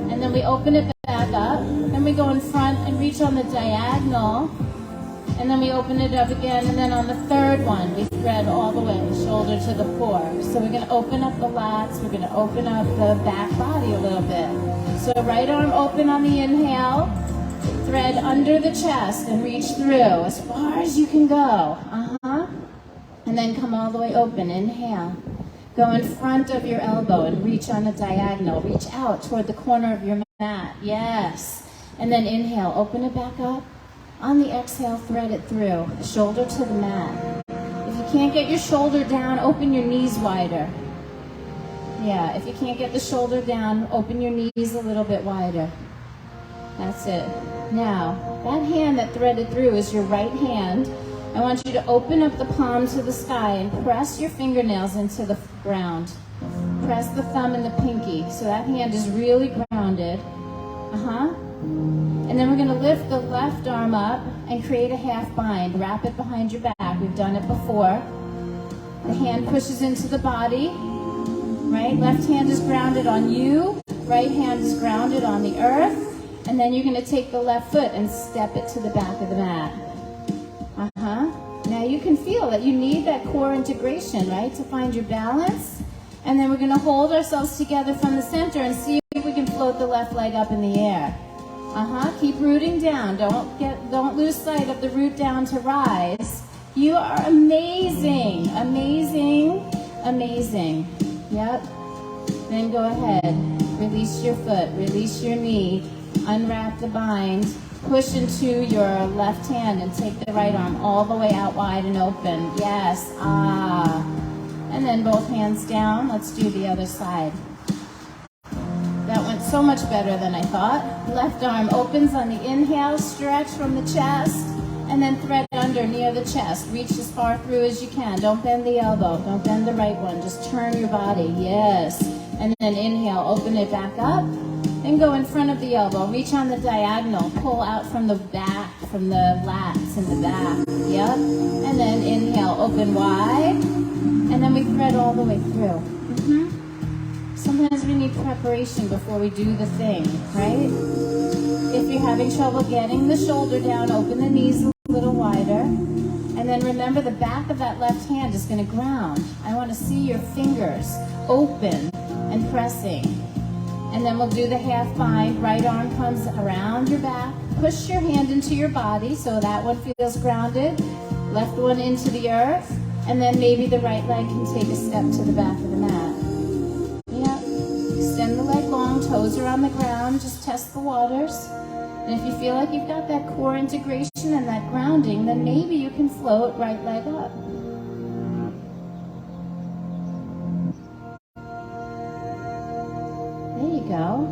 Speaker 1: And then we open it back up. Then we go in front and reach on the diagonal. And then we open it up again, and then on the third one, we thread all the way, shoulder to the core. So we're going to open up the lats, we're going to open up the back body a little bit. So right arm open on the inhale, thread under the chest and reach through as far as you can go. And then come all the way open, inhale. Go in front of your elbow and reach on the diagonal. Reach out toward the corner of your mat, yes. And then inhale, open it back up. On the exhale, thread it through, shoulder to the mat. If you can't get your shoulder down, open your knees wider. Yeah, if you can't get the shoulder down, open your knees a little bit wider. That's it. Now, that hand that threaded through is your right hand. I want you to open up the palm to the sky and press your fingernails into the ground. Press the thumb and the pinky, so that hand is really grounded. And then we're going to lift the left arm up and create a half bind. Wrap it behind your back. We've done it before. The hand pushes into the body. Right? Left hand is grounded on you. Right hand is grounded on the earth. And then you're going to take the left foot and step it to the back of the mat. Now you can feel that you need that core integration, right? To find your balance. And then we're going to hold ourselves together from the center and see if we can float the left leg up in the air. Keep rooting down. Don't lose sight of the root down to rise. You are amazing, amazing, amazing. Yep. Then go ahead. Release your foot. Release your knee. Unwrap the bind. Push into your left hand and take the right arm all the way out wide and open. Yes. And then both hands down. Let's do the other side. That went so much better than I thought. Left arm opens on the inhale, stretch from the chest, and then thread under near the chest. Reach as far through as you can. Don't bend the elbow. Don't bend the right one. Just turn your body. Yes. And then inhale, open it back up, and go in front of the elbow. Reach on the diagonal. Pull out from the back, from the lats in the back. Yep. And then inhale, open wide, and then we thread all the way through. Sometimes we need preparation before we do the thing, right? If you're having trouble getting the shoulder down, open the knees a little wider. And then remember the back of that left hand is going to ground. I want to see your fingers open and pressing. And then we'll do the half bind. Right arm comes around your back. Push your hand into your body so that one feels grounded. Left one into the earth. And then maybe the right leg can take a step to the back of the mat. Extend the leg long, toes are on the ground, just test the waters. And if you feel like you've got that core integration and that grounding, then maybe you can float right leg up. There you go.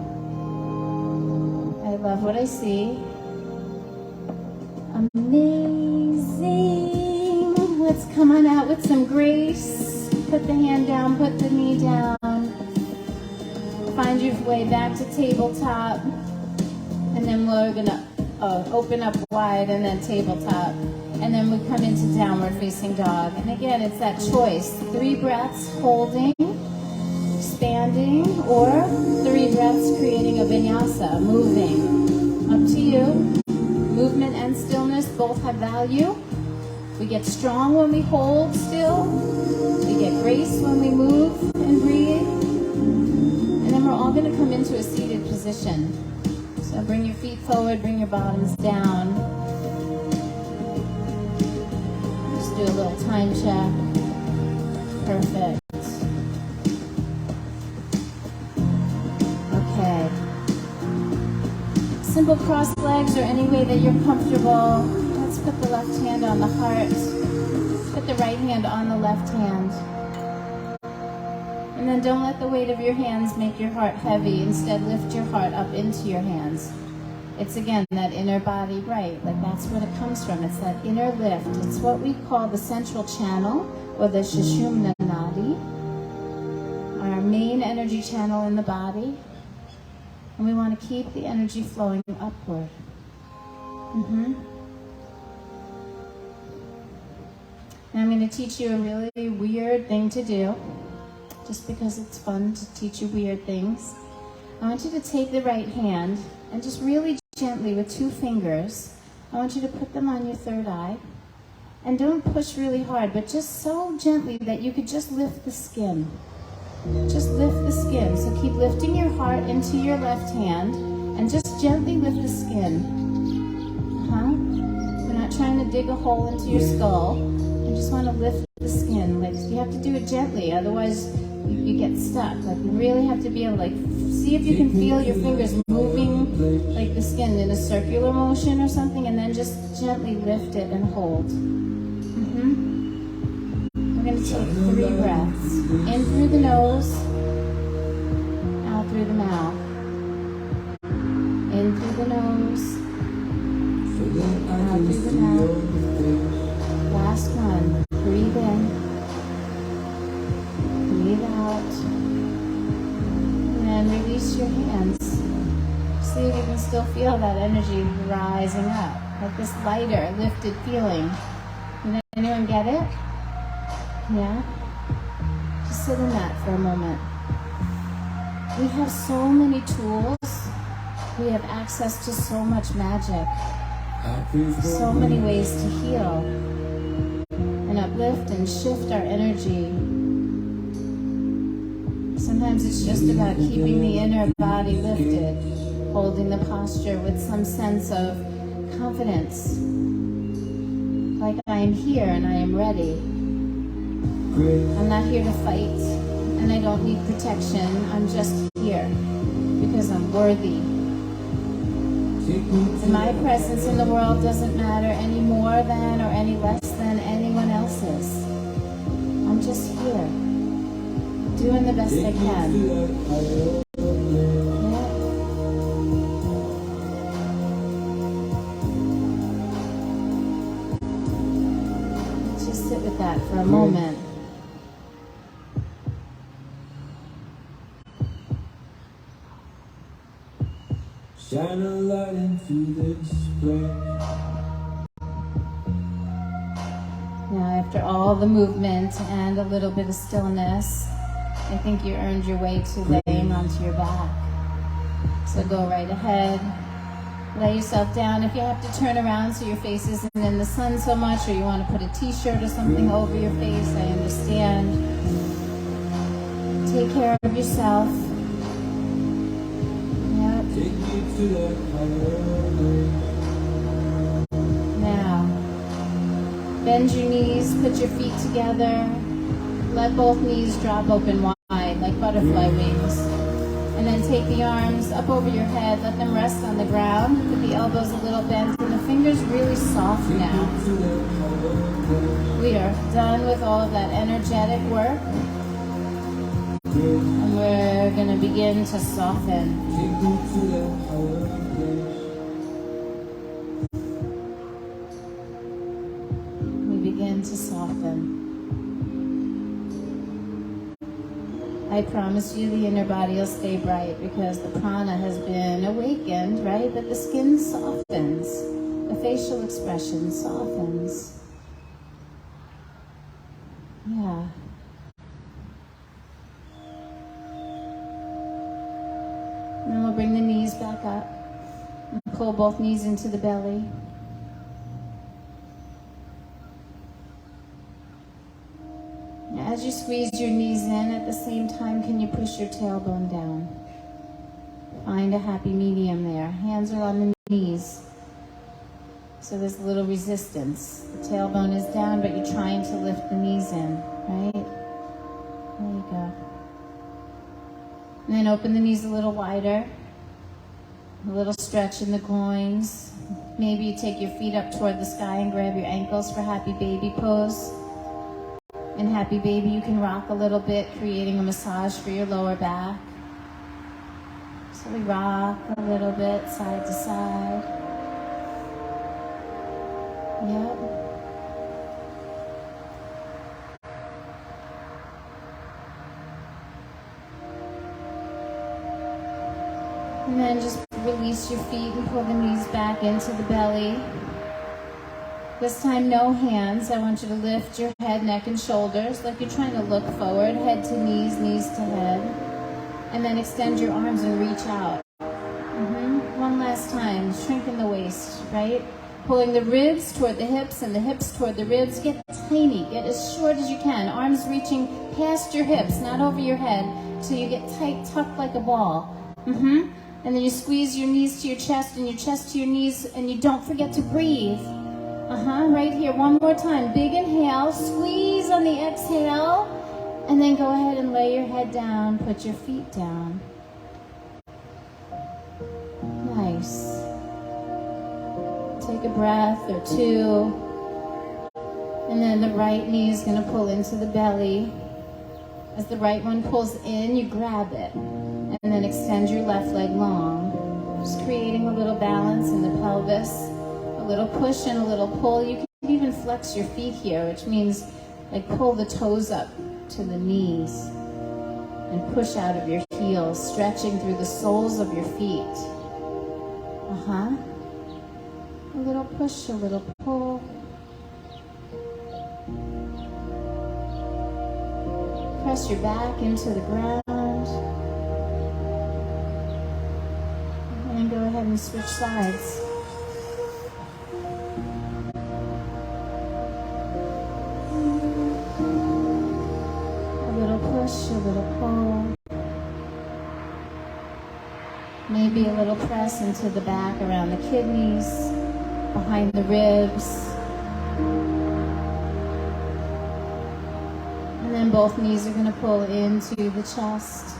Speaker 1: love what I see. Amazing. Let's come on out with some grace. Put the hand down, put the knee down. Find your way back to tabletop. And then we're gonna open up wide and then tabletop. And then we come into downward facing dog. And again, it's that choice. 3 breaths holding, expanding, or 3 breaths creating a vinyasa, moving. Up to you. Movement and stillness both have value. We get strong when we hold still. We get grace when we move and breathe. And then we're all going to come into a seated position. So bring your feet forward, bring your bottoms down. Just do a little time check. Perfect. Okay. Simple crossed legs or any way that you're comfortable. Let's put the left hand on the heart. Put the right hand on the left hand. And then don't let the weight of your hands make your heart heavy. Instead, lift your heart up into your hands. It's again that inner body right. Like that's what it comes from. It's that inner lift. It's what we call the central channel or the Sushumna Nadi. Our main energy channel in the body. And we want to keep the energy flowing upward. And I'm going to teach you a really weird thing to do, just because it's fun to teach you weird things. I want you to take the right hand and just really gently with 2 fingers, I want you to put them on your third eye. And don't push really hard, but just so gently that you could just lift the skin. Just lift the skin. So keep lifting your heart into your left hand and just gently lift the skin. We're not trying to dig a hole into your skull. You just want to lift the skin. Like you have to do it gently, otherwise you get stuck. Like you really have to be able to see if you can feel your fingers moving like the skin in a circular motion or something, and then just gently lift it and hold. We're going to take 3 breaths. In through the nose, out through the mouth. In through the nose, out through the mouth. Last one. Breathe in. Breathe out. And release your hands. See if you can still feel that energy rising up. Like this lighter, lifted feeling. Anyone get it? Yeah? Just sit in that for a moment. We have so many tools. We have access to so much magic. So many ways to heal and uplift and shift our energy. Sometimes it's just about keeping the inner body lifted, holding the posture with some sense of confidence. Like I am here and I am ready. I'm not here to fight and I don't need protection. I'm just here because I'm worthy. And my presence in the world doesn't matter any more than or any less than anyone else's. I'm just here, doing the best I can. Let's just sit with that for a moment.
Speaker 3: Shine a light into this place.
Speaker 1: Now, after all the movement and a little bit of stillness, I think you earned your way to laying onto your back. So go right ahead. Lay yourself down. If you have to turn around so your face isn't in the sun so much, or you want to put a t-shirt or something over your face, I understand. Take care of yourself. Now, bend your knees, put your feet together, let both knees drop open wide like butterfly wings, and then take the arms up over your head, let them rest on the ground, put the elbows a little bent and the fingers really soft now. We are done with all of that energetic work. And we're going to begin to soften. soften. I promise you the inner body will stay bright because the prana has been awakened, right? But the skin softens. The facial expression softens. Yeah. And then we'll bring the knees back up. And pull both knees into the belly. As you squeeze your knees in, at the same time, can you push your tailbone down? Find a happy medium there. Hands are on the knees. So there's a little resistance. The tailbone is down, but you're trying to lift the knees in, right? There you go. And then open the knees a little wider. A little stretch in the groins. Maybe you take your feet up toward the sky and grab your ankles for happy baby pose. In happy baby, you can rock a little bit, creating a massage for your lower back. So we rock a little bit, side to side. Yep. And then just release your feet and pull the knees back into the belly. This time, no hands. I want you to lift your head, neck, and shoulders like you're trying to look forward, head to knees, knees to head. And then extend your arms and reach out. One last time, shrinking the waist, right? Pulling the ribs toward the hips and the hips toward the ribs. Get tiny, get as short as you can. Arms reaching past your hips, not over your head, so you get tight, tucked like a ball. And then you squeeze your knees to your chest and your chest to your knees, and you don't forget to breathe. Right here, one more time. Big inhale, squeeze on the exhale, and then go ahead and lay your head down, put your feet down. Nice. Take a breath or two. And then the right knee is going to pull into the belly. As the right one pulls in, you grab it. And then extend your left leg long. Just creating a little balance in the pelvis. A little push and a little pull. You can even flex your feet here, which means like pull the toes up to the knees and push out of your heels, stretching through the soles of your feet. A little push, a little pull. Press your back into the ground. And then go ahead and switch sides. A little push, a little pull. Maybe a little press into the back around the kidneys, behind the ribs. And then both knees are going to pull into the chest.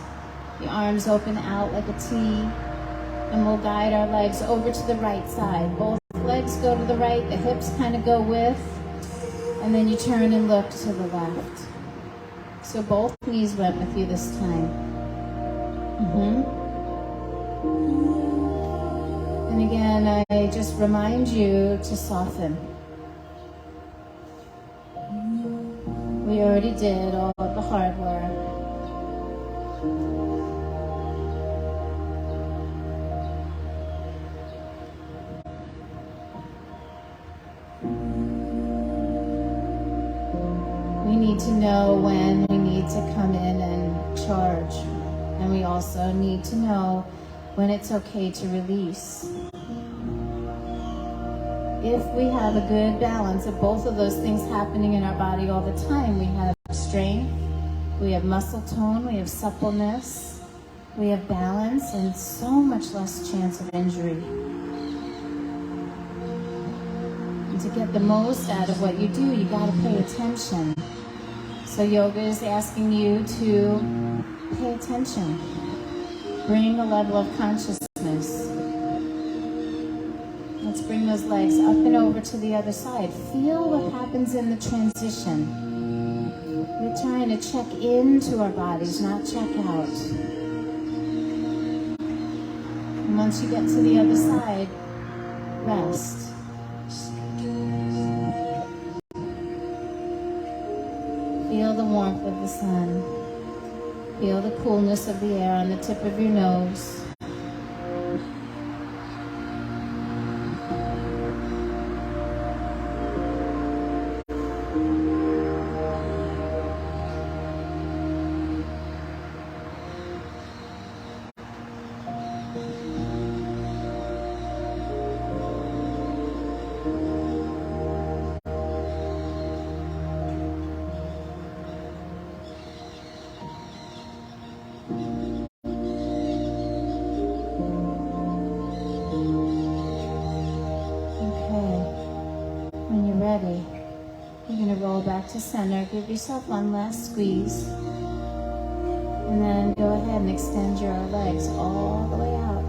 Speaker 1: The arms open out like a T. And we'll guide our legs over to the right side. Both legs go to the right, the hips kind of go with. And then you turn and look to the left. So both knees went with you this time. And again, I just remind you to soften. We already did all of the hard work. We need to know when we need to come in and charge. And we also need to know when it's okay to release. If we have a good balance of both of those things happening in our body all the time, we have strength, we have muscle tone, we have suppleness, we have balance, and so much less chance of injury. And to get the most out of what you do, you got to pay attention. So yoga is asking you to pay attention. Bring a level of consciousness. Let's bring those legs up and over to the other side. Feel what happens in the transition. We're trying to check into our bodies, not check out. And once you get to the other side, rest. warmth of the sun. Feel the coolness of the air on the tip of your nose. Back to center. Give yourself one last squeeze. And then go ahead and extend your legs all the way out.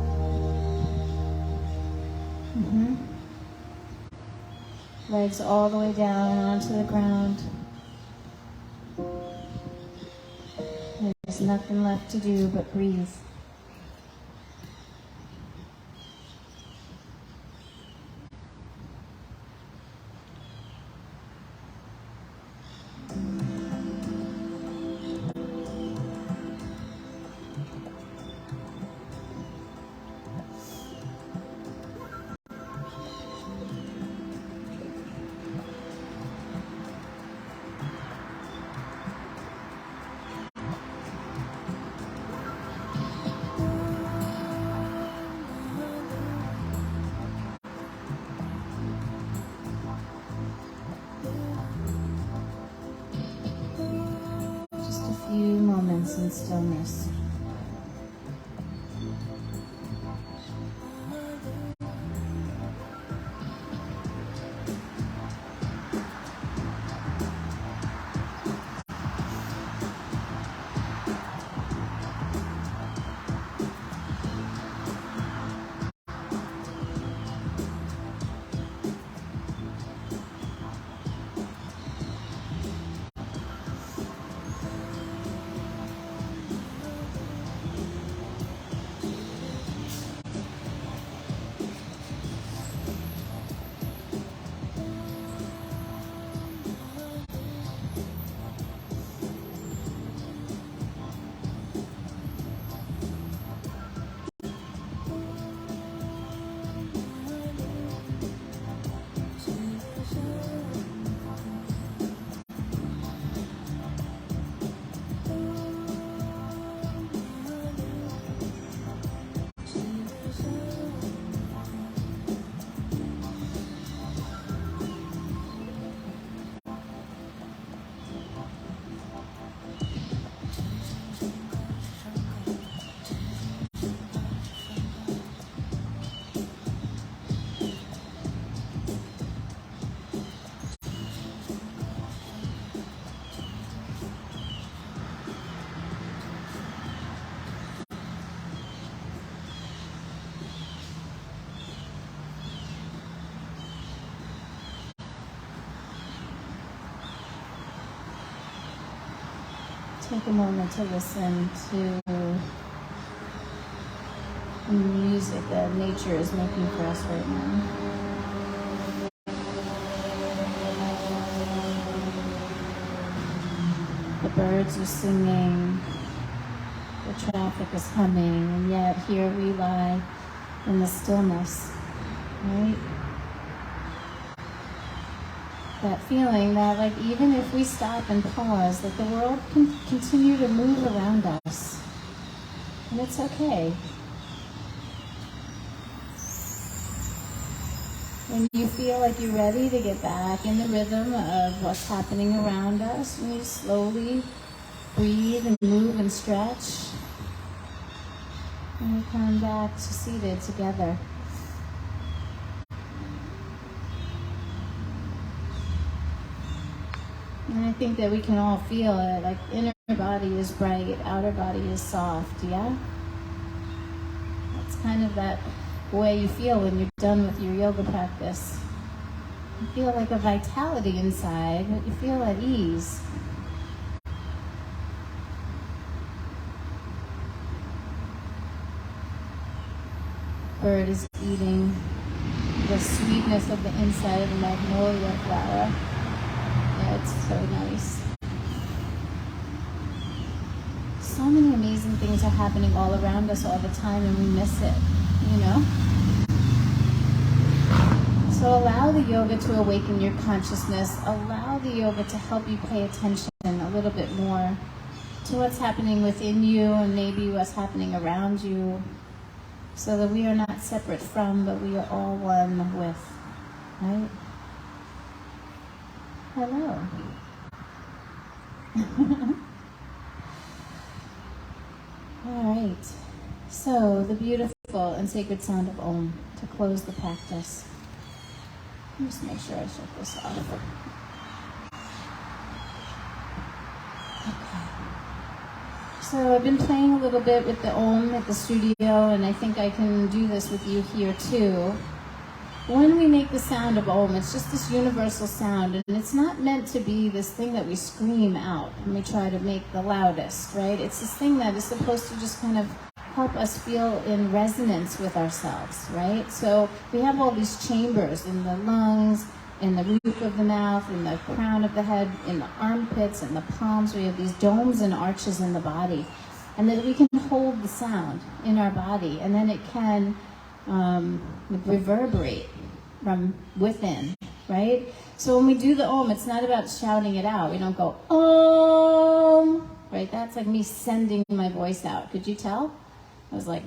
Speaker 1: Legs all the way down onto the ground. There's nothing left to do but breathe. Few moments in stillness. Take a moment to listen to the music that nature is making for us right now. The birds are singing, the traffic is humming, and yet here we lie in the stillness, right? That feeling that, like, even if we stop and pause, that the world can continue to move around us. And it's okay. When you feel like you're ready to get back in the rhythm of what's happening around us, you slowly breathe and move and stretch. And we come back to seated together. And I think that we can all feel it, like inner body is bright, outer body is soft, yeah? That's kind of that way you feel when you're done with your yoga practice. You feel like a vitality inside, but you feel at ease. Bird is eating the sweetness of the inside of the magnolia flower. Yeah, it's so nice. so many amazing things are happening all around us all the time and we miss it, you know? So allow the yoga to awaken your consciousness. Allow the yoga to help you pay attention a little bit more to what's happening within you and maybe what's happening around you, so that we are not separate from, but we are all one with, right? Hello. All right. So the beautiful and sacred sound of Om to close the practice. Just make sure I shut this off. Okay. So I've been playing a little bit with the Om at the studio, and I think I can do this with you here too. When we make the sound of Om, it's just this universal sound, and it's not meant to be this thing that we scream out and we try to make the loudest, right? It's this thing that is supposed to just kind of help us feel in resonance with ourselves, right? So we have all these chambers in the lungs, in the roof of the mouth, in the crown of the head, in the armpits, in the palms. We have these domes and arches in the body, and that we can hold the sound in our body, and then it can reverberate from within, right? So when we do the Om, it's not about shouting it out. We don't go Om, right? That's like me sending my voice out. Could you tell? I was like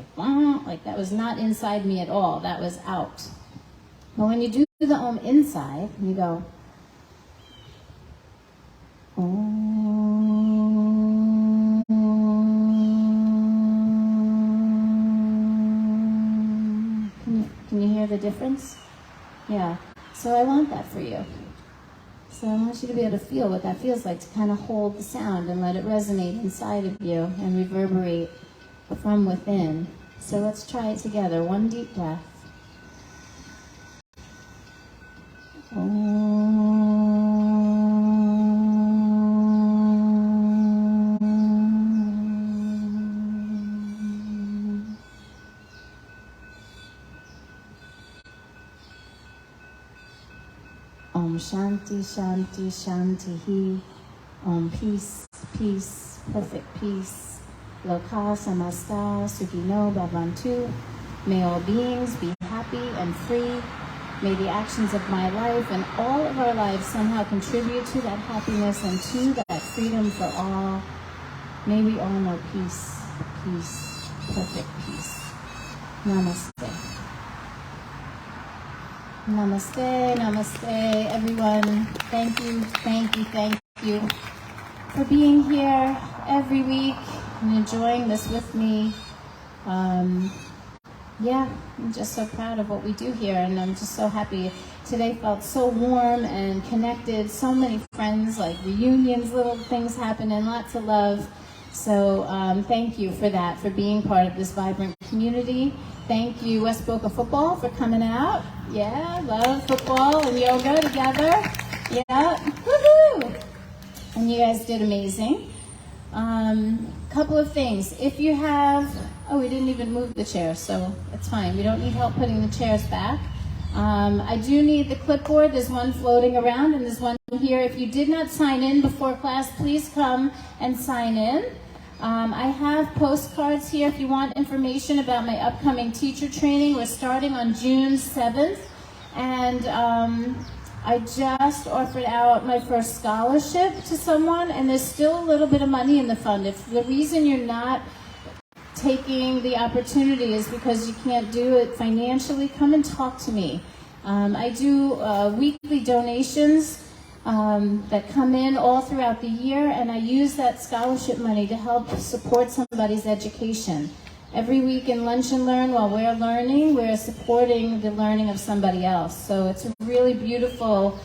Speaker 1: that was not inside me at all. That was out. But when you do the Om inside, you go Om. Can you hear the difference? Yeah. So I want that for you. So I want you to be able to feel what that feels like, to kind of hold the sound and let it resonate inside of you and reverberate from within. So let's try it together. One deep breath. Om Shanti, Shanti, Shanti Hi. Om Peace, Peace, Perfect Peace. Loka Samasta Sukhino Bhavantu. May all beings be happy and free. May the actions of my life and all of our lives somehow contribute to that happiness and to that freedom for all. May we all know peace, peace, perfect peace. Namaste. Namaste, namaste, everyone. Thank you, thank you, thank you for being here every week and enjoying this with me. Yeah, I'm just so proud of what we do here, and I'm just so happy. Today felt so warm and connected. So many friends, like reunions, little things happening, lots of love. So thank you for that, for being part of this vibrant community. Thank you, West Boca Football, for coming out. Yeah, love football and yoga together. Yeah, woohoo! And you guys did amazing. Couple of things. If you have, we didn't even move the chairs, so it's fine. We don't need help putting the chairs back. I do need the clipboard. There's one floating around and there's one here. If you did not sign in before class, please come and sign in. I have postcards here if you want information about my upcoming teacher training. We're starting on June 7th, and I just offered out my first scholarship to someone, and there's still a little bit of money in the fund. If the reason you're not taking the opportunity is because you can't do it financially, come and talk to me. I do weekly donations that come in all throughout the year, and I use that scholarship money to help support somebody's education. Every week in Lunch and Learn, while we're learning, we're supporting the learning of somebody else. So it's a really beautiful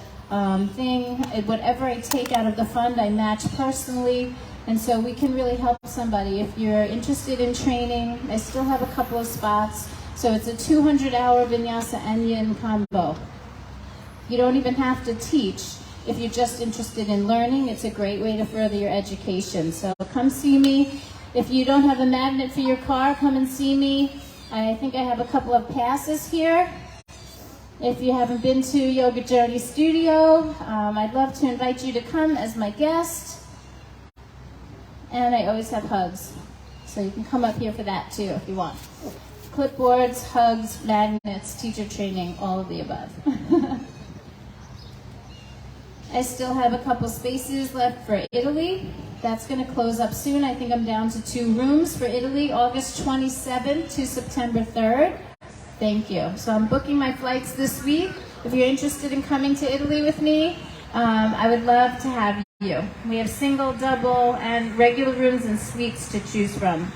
Speaker 1: thing. Whatever I take out of the fund, I match personally. And so we can really help somebody. If you're interested in training, I still have a couple of spots. So it's a 200-hour Vinyasa and Yin combo. You don't even have to teach. If you're just interested in learning, it's a great way to further your education. So come see me. If you don't have a magnet for your car, come and see me. I think I have a couple of passes here. If you haven't been to Yoga Journey Studio, I'd love to invite you to come as my guest. And I always have hugs. So you can come up here for that too if you want. Clipboards, hugs, magnets, teacher training, all of the above. I still have a couple spaces left for Italy. That's going to close up soon. I think I'm down to 2 rooms for Italy, August 27th to September 3rd. Thank you. So I'm booking my flights this week. If you're interested in coming to Italy with me, I would love to have you. We have single, double, and regular rooms and suites to choose from.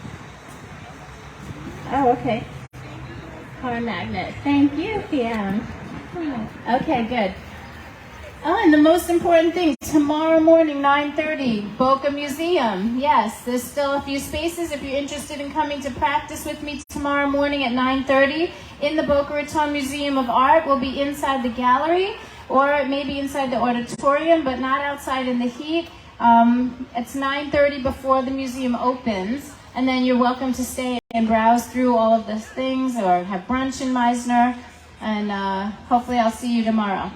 Speaker 1: Oh, okay. Car magnet. Thank you, Pam. Okay, good. Oh, and the most important thing, tomorrow morning, 9:30, Boca Museum. Yes, there's still a few spaces if you're interested in coming to practice with me tomorrow morning at 9:30 in the Boca Raton Museum of Art. We'll be inside the gallery, or maybe inside the auditorium, but not outside in the heat. It's 9:30 before the museum opens, and then you're welcome to stay and browse through all of the things or have brunch in Meisner, and hopefully I'll see you tomorrow.